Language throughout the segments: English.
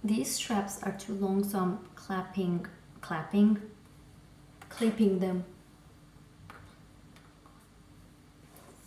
These straps are too long, so I'm clipping them.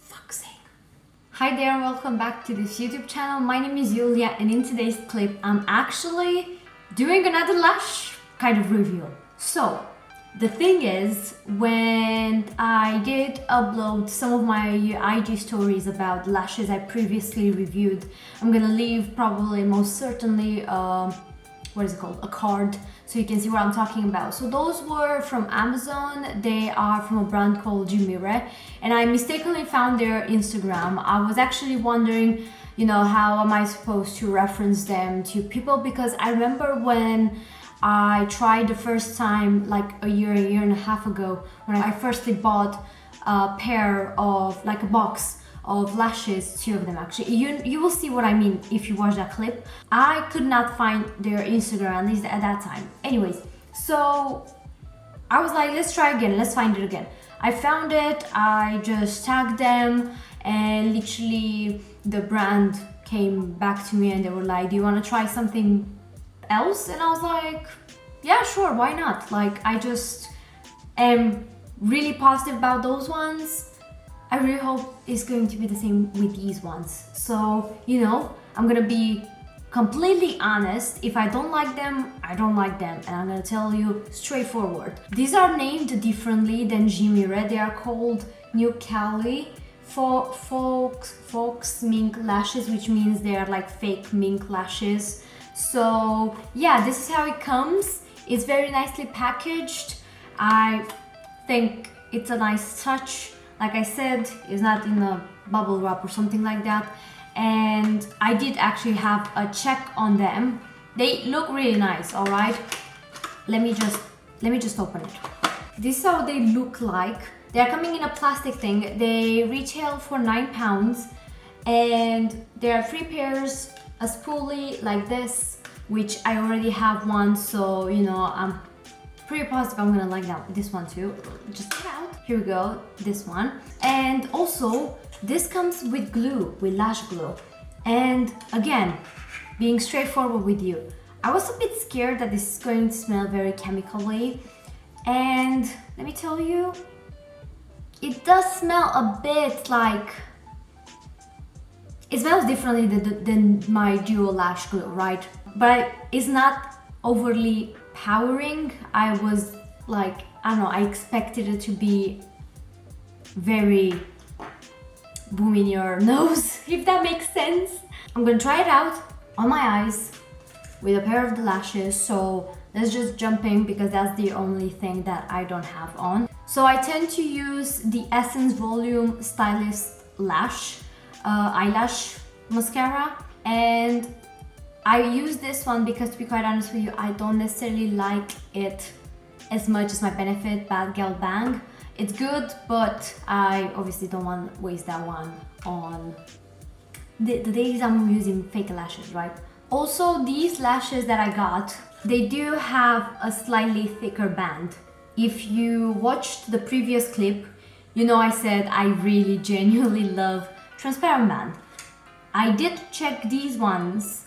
Fuck's sake. Hi there, welcome back to this YouTube channel. My name is Julia, and in today's clip, I'm actually doing another lash kind of review. So, the thing is, when I did upload some of my IG stories about lashes I previously reviewed, I'm gonna leave probably most certainly what is it called? A card, so you can see what I'm talking about. So those were from Amazon. They are from a brand called Julypiesqueen, and I mistakenly found their Instagram. I was actually wondering, you know, how am I supposed to reference them to people, because I remember when I tried the first time, like a year and a half ago, when I firstly bought a pair of, like a box of lashes, 2 of them actually. You will see what I mean if you watch that clip. I could not find their Instagram, at least at that time. Anyways, so I was like, let's try again, let's find it again. I found it, I just tagged them, and literally the brand came back to me and they were like, do you want to try something else? And I was like, yeah, sure, why not? Like, I just am really positive about those ones. I really hope it's going to be the same with these ones. So, you know, I'm gonna be completely honest. If I don't like them, I don't like them, and I'm gonna tell you straightforward. These are named differently than Julypiesqueen. They are called Newcally Fox mink lashes, which means they are like fake mink lashes. So yeah, this is how it comes. It's very nicely packaged. I think it's a nice touch. Like I said, it's not in a bubble wrap or something like that. And I did actually have a check on them. They look really nice, all right? Let me just open it. This is how they look like. They're coming in a plastic thing. They retail for £9, and there are 3 pairs, a spoolie like this, which I already have one, so you know, I'm pretty positive I'm gonna like this one too. Just get out. Here we go, this one. And also, this comes with glue, with lash glue. And again, being straightforward with you, I was a bit scared that this is going to smell very chemically. And let me tell you, it does smell a bit like, it smells differently than my dual lash glue, right? But it's not overly powering. I was like, I don't know, I expected it to be very boom in your nose, if that makes sense. I'm gonna try it out on my eyes with a pair of the lashes. So let's just jump in, because that's the only thing that I don't have on. So I tend to use the Essence Volume Stylist Lash Eyelash Mascara, and I use this one because, to be quite honest with you, I don't necessarily like it as much as my Benefit Bad Gal Bang. It's good, but I obviously don't want to waste that one on the days I'm using fake lashes, right? Also, these lashes that I got, they do have a slightly thicker band. If you watched the previous clip, you know I said I really genuinely love transparent band. I did check these ones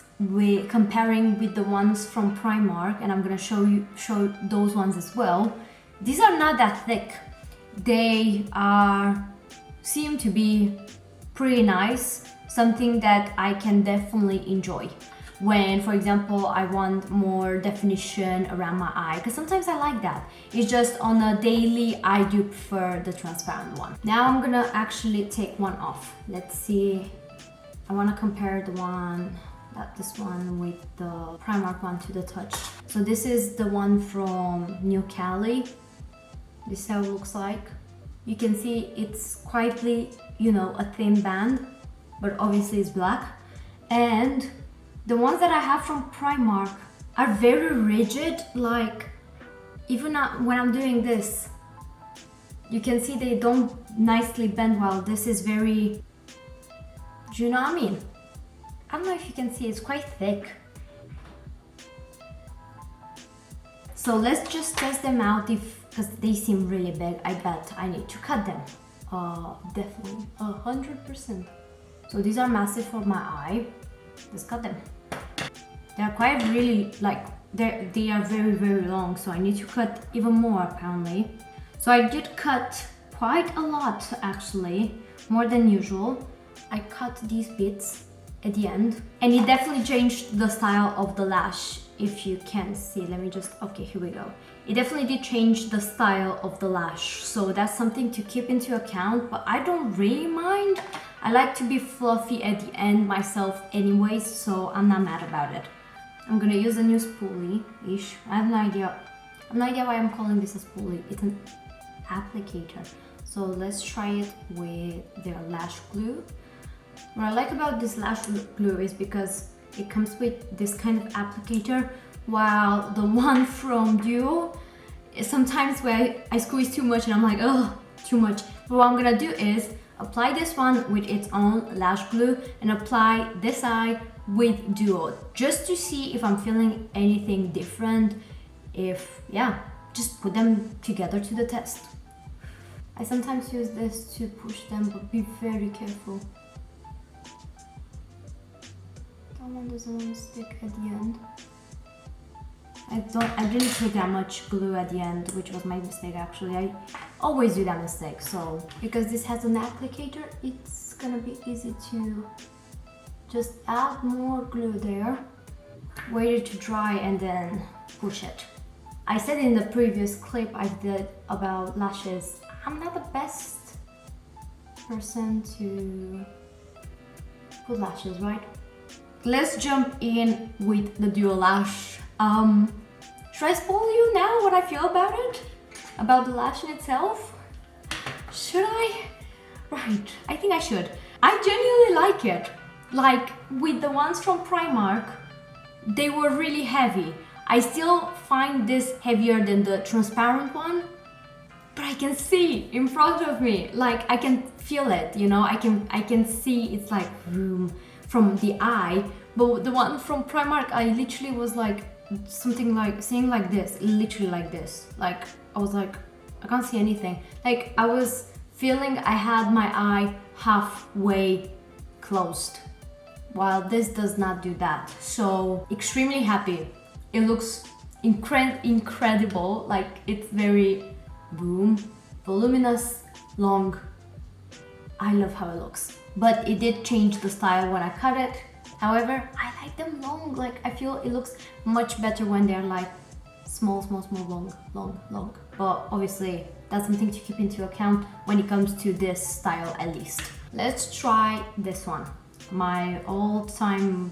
comparing with the ones from Primark, and I'm gonna show those ones as well. These are not that thick. They seem to be pretty nice, something that I can definitely enjoy when, for example, I want more definition around my eye, because sometimes I like that. It's just on a daily, I do prefer the transparent one. Now I'm gonna actually take one off. Let's see. I want to compare this one with the Primark one to the touch. So this is the one from Newcally. This is how it looks like. You can see it's quietly, you know, a thin band, but obviously it's black. And the ones that I have from Primark are very rigid, like even when I'm doing this, you can see they don't nicely bend, while this is very, do you know what I mean? I don't know if you can see, it's quite thick. So let's just test them out, because they seem really big. I bet I need to cut them. Definitely, 100%. So these are massive for my eye. Let's cut them. They're quite really like, they are very, very long, so I need to cut even more apparently. So I did cut quite a lot actually, more than usual. I cut these bits at the end, and it definitely changed the style of the lash. If you can see, let me just, okay, here we go. It definitely did change the style of the lash, so that's something to keep into account, but I don't really mind. I like to be fluffy at the end myself anyways, so I'm not mad about it. I'm gonna use a new spoolie-ish. I have no idea why I'm calling this a spoolie. It's an applicator. So let's try it with their lash glue. What I like about this lash glue is because it comes with this kind of applicator, while the one from Duo, sometimes where I squeeze too much and I'm like, oh, too much. But what I'm gonna do is apply this one with its own lash glue and apply this eye with Duo, just to see if I'm feeling anything different. If, yeah, just put them together to the test. I sometimes use this to push them, but be very careful. That one doesn't want to stick at the end. I didn't put that much glue at the end, which was my mistake actually. I always do that mistake, so because this has an applicator, it's gonna be easy to just add more glue there, wait it to dry, and then push it. I said in the previous clip I did about lashes, I'm not the best person to put lashes, right? Let's jump in with the Duo Lash. Should I spoil you now what I feel about it? About the lash in itself? Should I? Right, I think I should. I genuinely like it. Like, with the ones from Primark, they were really heavy. I still find this heavier than the transparent one, but I can see in front of me, like I can feel it, you know, I can see it's like room from the eye. But the one from Primark, I literally was like something like saying like this, literally like this. Like I was like, I can't see anything. Like I was feeling I had my eye halfway closed, while this does not do that. So extremely happy. It looks incredible. Like it's very boom, voluminous, long. I love how it looks, but it did change the style when I cut it. However, I like them long. Like I feel it looks much better when they're like small, long. But obviously that's something to keep into account when it comes to this style at least. Let's try this one. My all-time,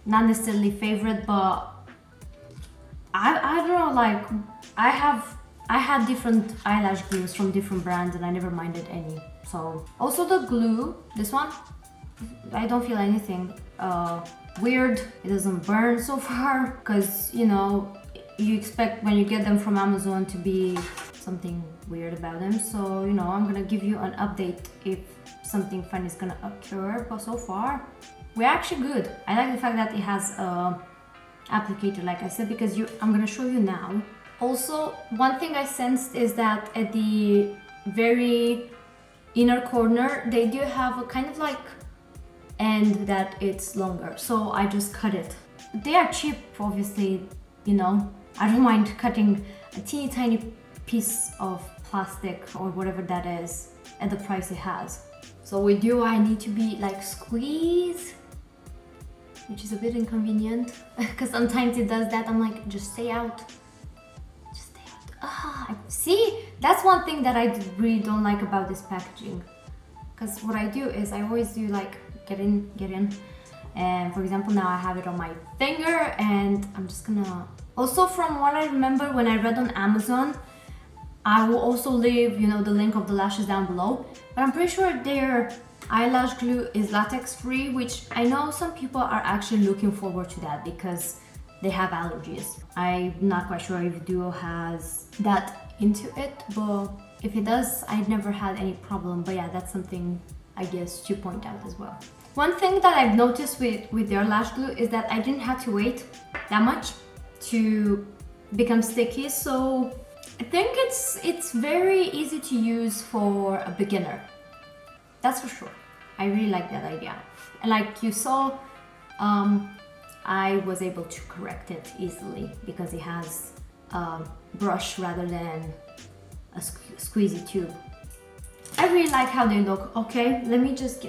not necessarily favorite, but I don't know, like I had different eyelash glues from different brands and I never minded any. So also the glue, this one, I don't feel anything weird. It doesn't burn so far, because you know you expect when you get them from Amazon to be something weird about them. So you know, I'm gonna give you an update if something fun is gonna occur, but so far we're actually good. I like the fact that it has a applicator, like I said, because I'm gonna show you now. Also, one thing I sensed is that at the very inner corner they do have a kind of like end that it's longer, so I just cut it. They are cheap, obviously, you know, I don't mind cutting a teeny tiny piece of plastic or whatever that is at the price it has. So with Duo I need to be like squeeze, which is a bit inconvenient because sometimes it does that. I'm like, just stay out. See, that's one thing that I really don't like about this packaging, because what I do is I always do like get in, and for example now I have it on my finger, and I'm just gonna, also from what I remember when I read on Amazon, I will also leave, you know, the link of the lashes down below, but I'm pretty sure their eyelash glue is latex free, which I know some people are actually looking forward to that because they have allergies. I'm not quite sure if Duo has that into it, but if it does, I've never had any problem. But yeah, that's something I guess to point out as well. One thing that I've noticed with their lash glue is that I didn't have to wait that much to become sticky, so I think it's very easy to use for a beginner. That's for sure. I really like that idea. And like you saw, I was able to correct it easily because it has a brush rather than a squeezy tube. I really like how they look. Okay, let me just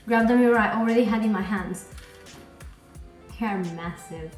grab the mirror I already had in my hands. They are massive.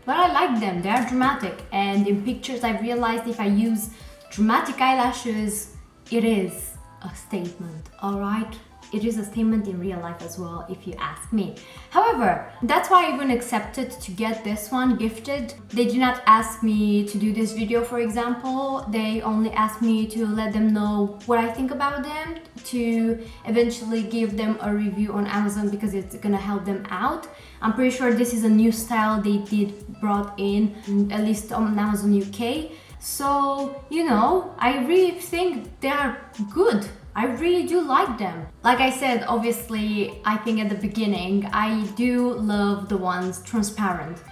But I like them, they are dramatic, and in pictures I realized if I use dramatic eyelashes, it is a statement, alright? It is a statement in real life as well, if you ask me. However, that's why I even accepted to get this one gifted. They did not ask me to do this video, for example. They only asked me to let them know what I think about them, to eventually give them a review on Amazon because it's gonna help them out. I'm pretty sure this is a new style they brought in, at least on Amazon UK. So, you know, I really think they are good. I really do like them. Like I said, obviously, I think at the beginning, I do love the ones transparent.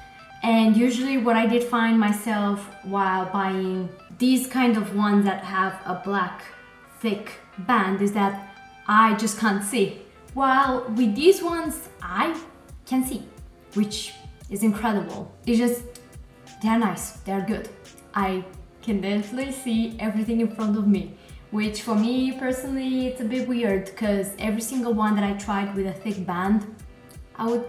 And usually what I did find myself while buying these kind of ones that have a black thick band is that I just can't see. While with these ones, I can see, which is incredible. They're nice, they're good. I can definitely see everything in front of me, which for me personally it's a bit weird because every single one that I tried with a thick band, I would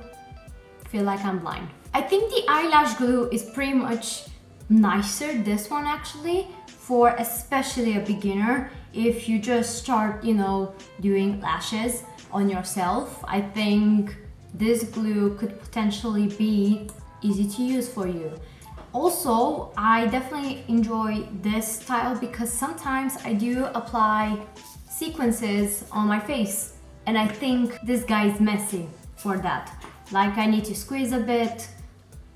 feel like I'm blind. I think the eyelash glue is pretty much nicer, this one actually, for especially a beginner. If you just start, you know, doing lashes on yourself, I think this glue could potentially be easy to use for you. Also, I definitely enjoy this style because sometimes I do apply sequences on my face and I think this guy is messy for that. Like I need to squeeze a bit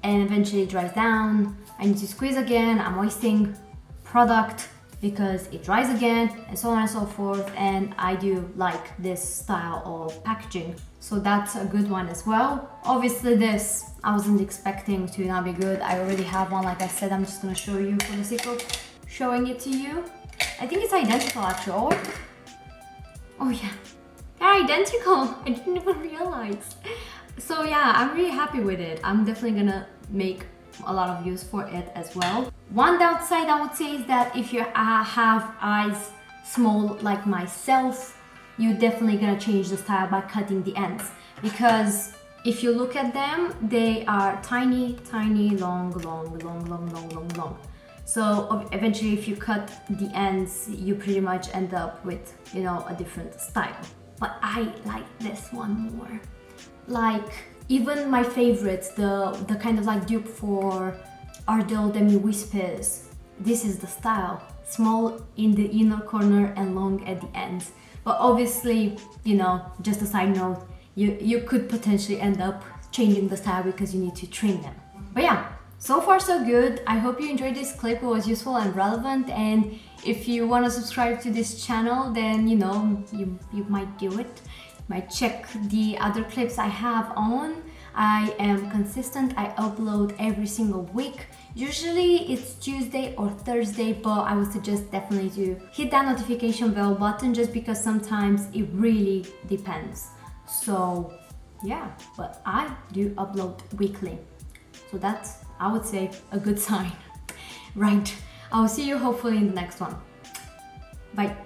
and eventually it dries down. I need to squeeze again, I'm wasting product because it dries again and so on and so forth, and I do like this style of packaging. So that's a good one as well. Obviously this, I wasn't expecting to not be good. I already have one, like I said, I'm just gonna show you for the sake of showing it to you. I think it's identical actually. Oh yeah, they're identical. I didn't even realize. So yeah, I'm really happy with it. I'm definitely gonna make a lot of use for it as well. One downside I would say is that if you have eyes small like myself, you're definitely gonna change the style by cutting the ends, because if you look at them, they are tiny, long. So eventually if you cut the ends, you pretty much end up with, you know, a different style. But I like this one more. Like even my favorites, the kind of like dupe for Ardell Demi Whispers, this is the style. Small in the inner corner and long at the ends. But obviously, you know, just a side note, you could potentially end up changing the style because you need to trim them. But yeah, so far so good. I hope you enjoyed this clip. It was useful and relevant, and if you want to subscribe to this channel, then you know, you might do it. You might check the other clips I have on. I am consistent, I upload every single week. Usually it's Tuesday or Thursday, but I would suggest definitely to hit that notification bell button just because sometimes it really depends. So yeah, but I do upload weekly. So that's, I would say, a good sign. Right, I'll see you hopefully in the next one. Bye.